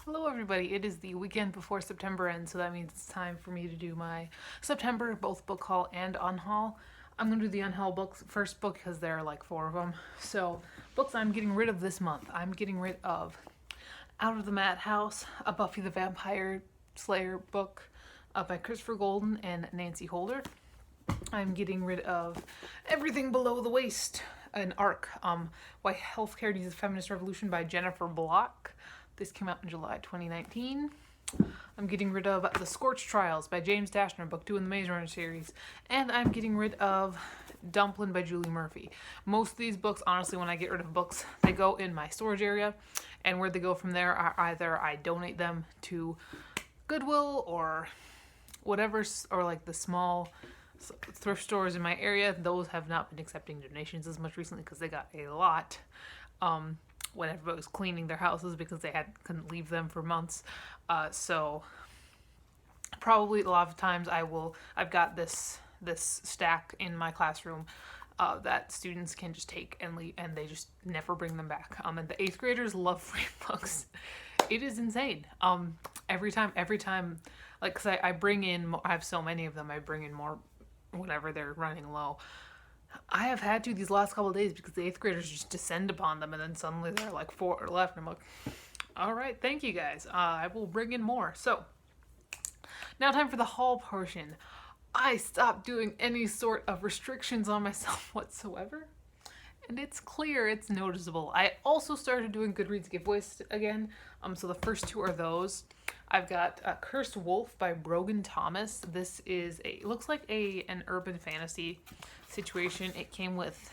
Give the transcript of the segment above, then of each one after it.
Hello, everybody. It is the weekend before September ends, so that means it's time for me to do my September both book haul and unhaul. I'm going to do the unhaul books first book because there are like four of them. So, books I'm getting rid of this month. I'm getting rid of Out of the Madhouse, a Buffy the Vampire Slayer book by Christopher Golden and Nancy Holder. I'm getting rid of Everything Below the Waist, an arc, Why Healthcare Needs a Feminist Revolution by Jennifer Block. This came out in July 2019. I'm getting rid of The Scorch Trials by James Dashner, book 2 in the Maze Runner series. And I'm getting rid of Dumplin' by Julie Murphy. Most of these books, honestly, when I get rid of books, they go in my storage area. And where they go from there are either I donate them to Goodwill or whatever, or like the small thrift stores in my area. Those have not been accepting donations as much recently because they got a lot. When everybody was cleaning their houses because they couldn't leave them for months. So probably a lot of times I've got this stack in my classroom that students can just take and leave, and they just never bring them back. And the eighth graders love free books. It is insane. Every time, like, cause I bring in, I have so many of them. I bring in more whenever they're running low. I have had to these last couple of days because the eighth graders just descend upon them, and then suddenly there are like four left, and I'm like, all right, thank you guys. I will bring in more. So now time for the haul portion. I stopped doing any sort of restrictions on myself whatsoever, and it's clear, it's noticeable. I also started doing Goodreads giveaways again. So the first two are those. I've got Cursed Wolf by Brogan Thomas. This is it looks like an urban fantasy situation. It came with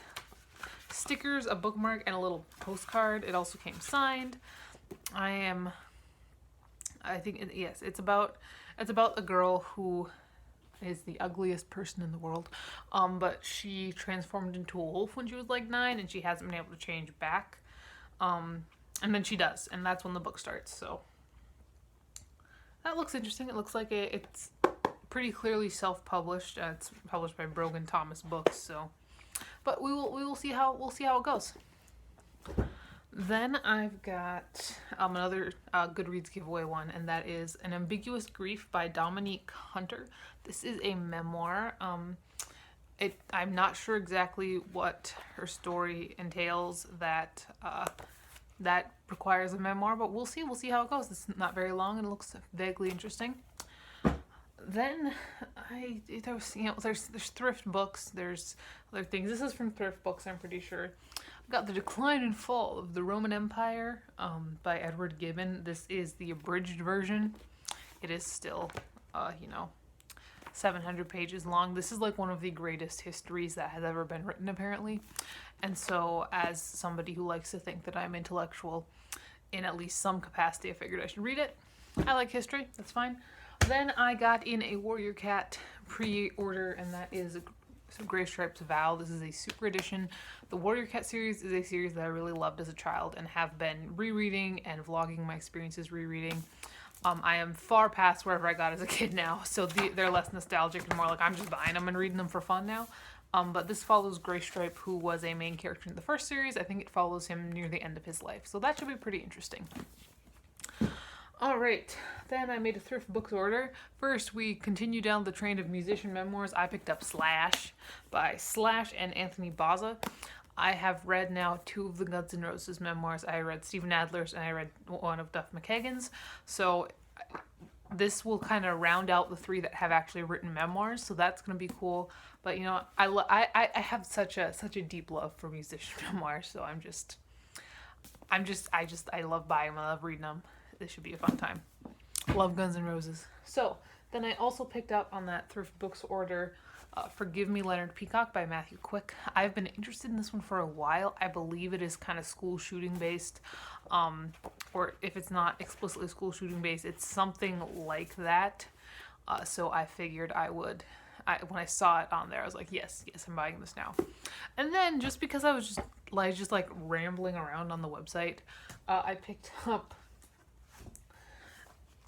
stickers, a bookmark, and a little postcard. It also came signed. Yes, it's about a girl who is the ugliest person in the world. But she transformed into a wolf when she was like 9, and she hasn't been able to change back. And then she does, and that's when the book starts. So that looks interesting. It looks like it's pretty clearly self-published. It's published by Brogan Thomas Books. So, but we will see how it goes. Then I've got another Goodreads giveaway one, and that is An Ambiguous Grief by Dominique Hunter. This is a memoir. I'm not sure exactly what her story entails that requires a memoir, but we'll see. We'll see how it goes. It's not very long and it looks vaguely interesting. Then there's thrift books. There's other things. This is from Thrift Books, I'm pretty sure. I've got The Decline and Fall of the Roman Empire by Edward Gibbon. This is the abridged version. It is still, 700 pages long. This is like one of the greatest histories that has ever been written, apparently. And so, as somebody who likes to think that I'm intellectual in at least some capacity, I figured I should read it. I like history. That's fine. Then I got in a Warrior Cat pre-order, and that is Graystripe's Vow. This is a super edition. The Warrior Cat series is a series that I really loved as a child and have been rereading and vlogging my experiences rereading. I am far past wherever I got as a kid now, so they're less nostalgic and more like I'm just buying them and reading them for fun now. But this follows Graystripe, who was a main character in the first series. I think it follows him near the end of his life, so that should be pretty interesting. All right, then I made a thrift books order. First, we continue down the train of musician memoirs. I picked up Slash by Slash and Anthony Bozza. I have read now 2 of the Guns N' Roses memoirs. I read Steven Adler's and I read one of Duff McKagan's. So this will kind of round out the 3 that have actually written memoirs. So that's going to be cool. But I have such a deep love for musician memoirs. So I love buying them. I love reading them. This should be a fun time. Love Guns N' Roses. So then I also picked up on that thrift books order Forgive Me, Leonard Peacock by Matthew Quick. I've been interested in this one for a while. I believe it is kind of school shooting based, or if it's not explicitly school shooting based, it's something like that. So I figured when I saw it on there, I was like, yes, I'm buying this now. And then just because I was just like rambling around on the website, I picked up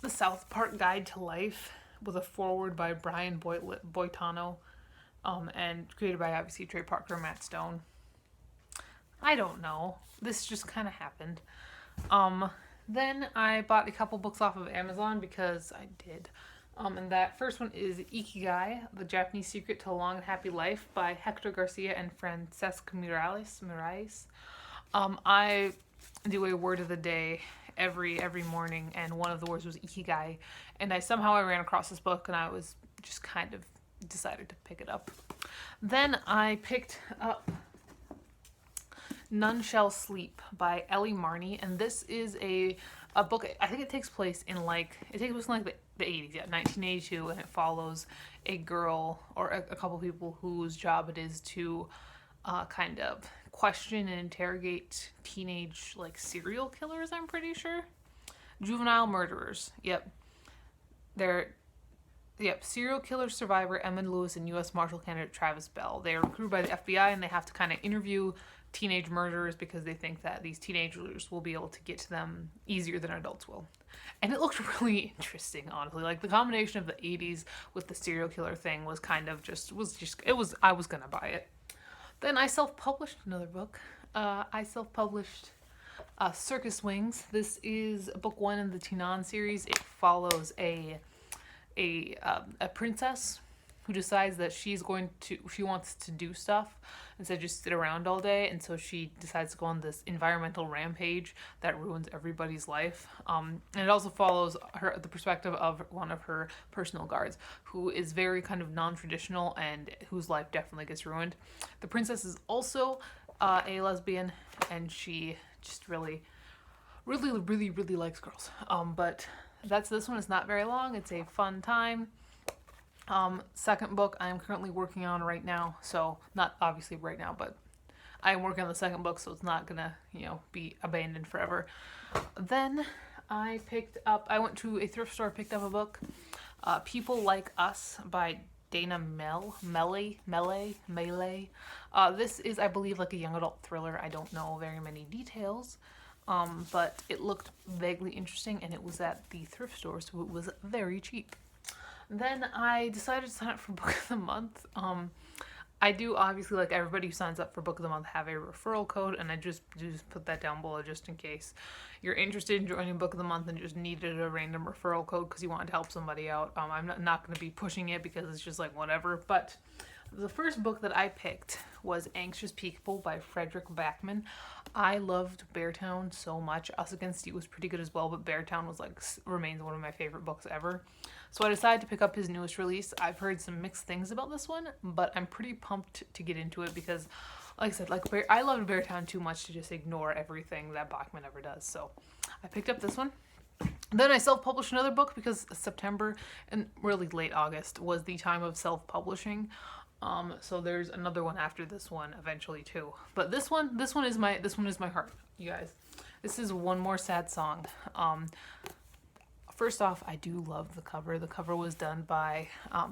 The South Park Guide to Life with a foreword by Brian Boitano. And created by obviously Trey Parker and Matt Stone. I don't know. This just kind of happened. Then I bought a couple books off of Amazon because I did. And that first one is Ikigai, The Japanese Secret to a Long and Happy Life by Hector Garcia and Francesca Mirais. I do a word of the day every morning, and one of the words was Ikigai. And I ran across this book, and I was just kind of decided to pick it up. Then I picked up None Shall Sleep by Ellie Marney, and this is a book. I think it takes place in the 80s, 1982, and it follows a girl or a couple people whose job it is to kind of question and interrogate teenage serial killers. I'm pretty sure juvenile murderers. Serial killer survivor Emmett Lewis and U.S. Marshal candidate Travis Bell. They are recruited by the FBI, and they have to kind of interview teenage murderers because they think that these teenagers will be able to get to them easier than adults will. And it looked really interesting, honestly. The combination of the 80s with the serial killer thing was kind of I was gonna buy it. Then I self-published another book. I self-published Circus Wings. This is book 1 in the Tinan series. It follows a princess who decides that she wants to do stuff instead of just sit around all day, and so she decides to go on this environmental rampage that ruins everybody's life. And it also follows the perspective of one of her personal guards, who is very kind of non-traditional and whose life definitely gets ruined. The princess is also a lesbian, and she just really likes girls. But this one is not very long. It's a fun time. Second book I'm currently working on right now, so not obviously right now, but I'm working on the second book, so it's not gonna, be abandoned forever. Then I went to a thrift store, picked up a book, People Like Us by Dana Melee. This is, I believe, a young adult thriller. I don't know very many details, but it looked vaguely interesting, and it was at the thrift store, so it was very cheap. Then I decided to sign up for Book of the Month. I do obviously, everybody who signs up for Book of the Month, have a referral code, and I just put that down below just in case you're interested in joining Book of the Month and just needed a random referral code because you wanted to help somebody out. I'm not going to be pushing it because it's just whatever, but the first book that I picked was Anxious People by Fredrik Backman. I loved Beartown so much. Us Against You was pretty good as well, but Beartown remains one of my favorite books ever. So I decided to pick up his newest release. I've heard some mixed things about this one, but I'm pretty pumped to get into it because, like I said, I loved Beartown too much to just ignore everything that Bachman ever does. So I picked up this one. Then I self-published another book because September and really late August was the time of self-publishing. So there's another one after this one eventually too. But this one is my heart, you guys. This is One More Sad Song. First off, I do love the cover. The cover was done by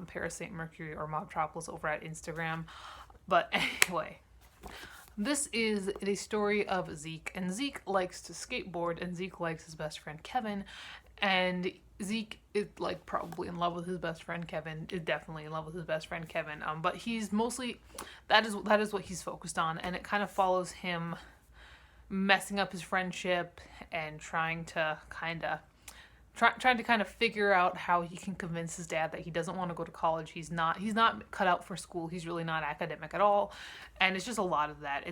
Paris St. Mercury or Mobtropolis over at Instagram. But anyway, this is the story of Zeke. And Zeke likes to skateboard, and Zeke likes his best friend Kevin. And Zeke is probably in love with his best friend Kevin. Is definitely in love with his best friend Kevin. But he's mostly that is what he's focused on, and it kind of follows him messing up his friendship and trying to kind of figure out how he can convince his dad that he doesn't want to go to college. He's not cut out for school. He's really not academic at all, and it's just a lot of that.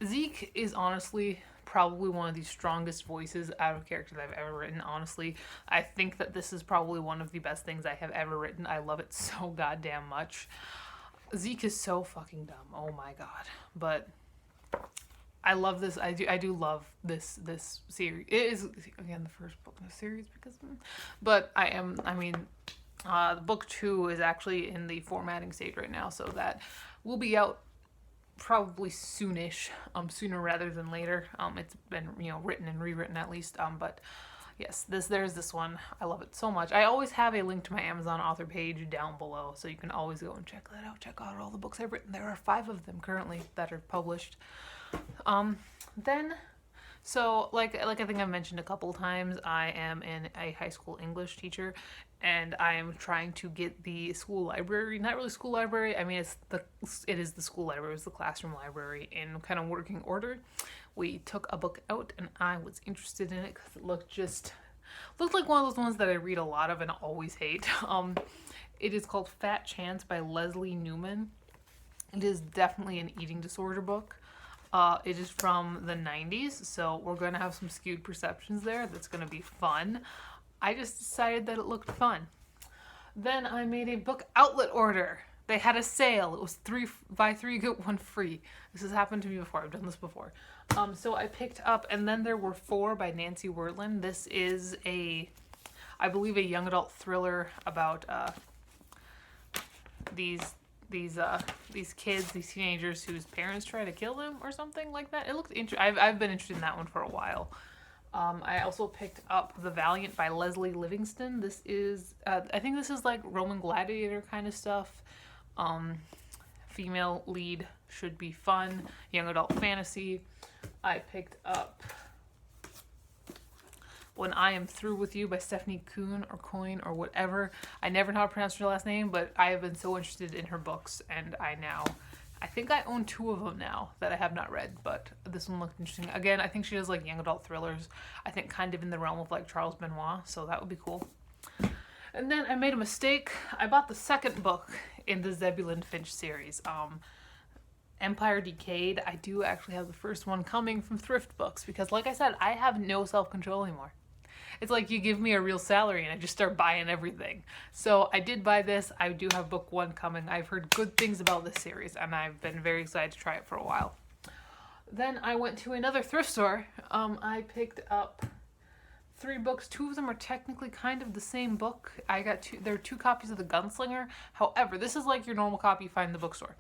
Zeke is honestly probably one of the strongest voices out of character that I've ever written. Honestly, I think that this is probably one of the best things I have ever written. I love it so goddamn much. Zeke is so fucking dumb. Oh my god. But I love this. I do love this series. It is again the first book in the series the book 2 is actually in the formatting stage right now, so that will be out probably soonish, sooner rather than later. It's been written and rewritten at least, but yes, there's this one. I love it so much. I always have a link to my Amazon author page down below, so you can always go and check that out. Check out all the books I've written. There are 5 of them currently that are published. So like I think I've mentioned a couple times, I am a high school English teacher, and I am trying to get the school library, not really school library, I mean it is the school library, it's the classroom library, in kind of working order, we took a book out and I was interested in it because it looked like one of those ones that I read a lot of and always hate. It is called Fat Chance by Leslie Newman. It is definitely an eating disorder book. It is from the 90s, so we're going to have some skewed perceptions there. That's going to be fun. I just decided that it looked fun. Then I made a book outlet order. They had a sale. It was 3 buy 3 get 1 free. This has happened to me before. I've done this before. So I picked up, and then there were 4 by Nancy Wertland. This is I believe, a young adult thriller about these kids, these teenagers whose parents try to kill them or something like that. It looked interesting. I've been interested in that one for a while. I also picked up The Valiant by Leslie Livingston. This is, I think this is like Roman Gladiator kind of stuff. Female lead, should be fun. Young adult fantasy. I picked up When I Am Through With You by Stephanie Kuhn or Coyne or whatever. I never know how to pronounce her last name, but I have been so interested in her books, and I think I own 2 of them now that I have not read, but this one looked interesting. Again, I think she does like young adult thrillers, I think kind of in the realm of like Charles Benoit, so that would be cool. And then I made a mistake. I bought the second book in the Zebulon Finch series, Empire Decayed. I do actually have the first one coming from Thrift Books because, like I said, I have no self-control anymore. It's like you give me a real salary and I just start buying everything. So I did buy this. I do have book 1 coming. I've heard good things about this series and I've been very excited to try it for a while. Then I went to another thrift store. I picked up 3 books. 2 of them are technically kind of the same book. There are 2 copies of The Gunslinger. However, this is like your normal copy you find in the bookstore.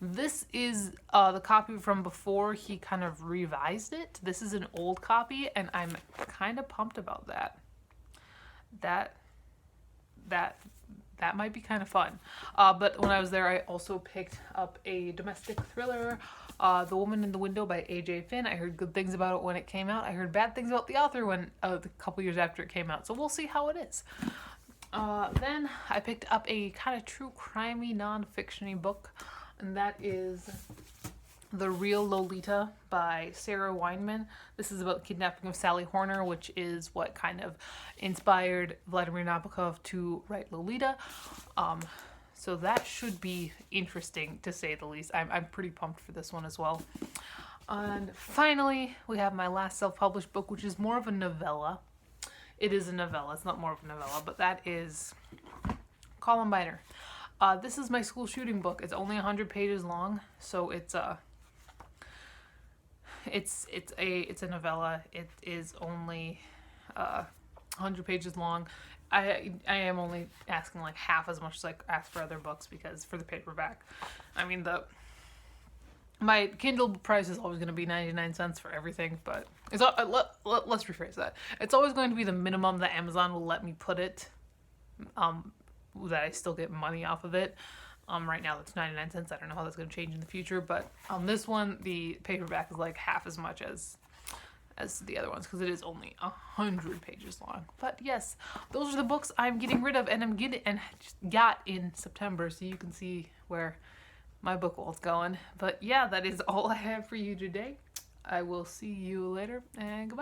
This is the copy from before he kind of revised it. This is an old copy, and I'm kind of pumped about that. That might be kind of fun. But when I was there, I also picked up a domestic thriller, The Woman in the Window by A.J. Finn. I heard good things about it when it came out. I heard bad things about the author a couple years after it came out. So we'll see how it is. Then I picked up a kind of true crimey, non-fiction-y book, and that is The Real Lolita by Sarah Weinman. This is about the kidnapping of Sally Horner, which is what kind of inspired Vladimir Nabokov to write Lolita. So that should be interesting, to say the least. I'm pretty pumped for this one as well. And finally, we have my last self-published book, which is more of a novella. It is a novella. It's not more of a novella, but that is Columbiner. This is my school shooting book. It's only 100 pages long, so it's a novella. It is only 100 pages long. I am only asking like half as much as I ask for other books because for the paperback, I mean my Kindle price is always going to be 99 cents for everything, but let's rephrase that. It's always going to be the minimum that Amazon will let me put it. That I still get money off of it. Right now it's 99 cents. I don't know how that's going to change in the future, but on this one, the paperback is like half as much as the other ones because it is only 100 pages long. But yes, those are the books I'm getting rid of and just got in September, so you can see where my book wall's going. But yeah, that is all I have for you today. I will see you later, and goodbye.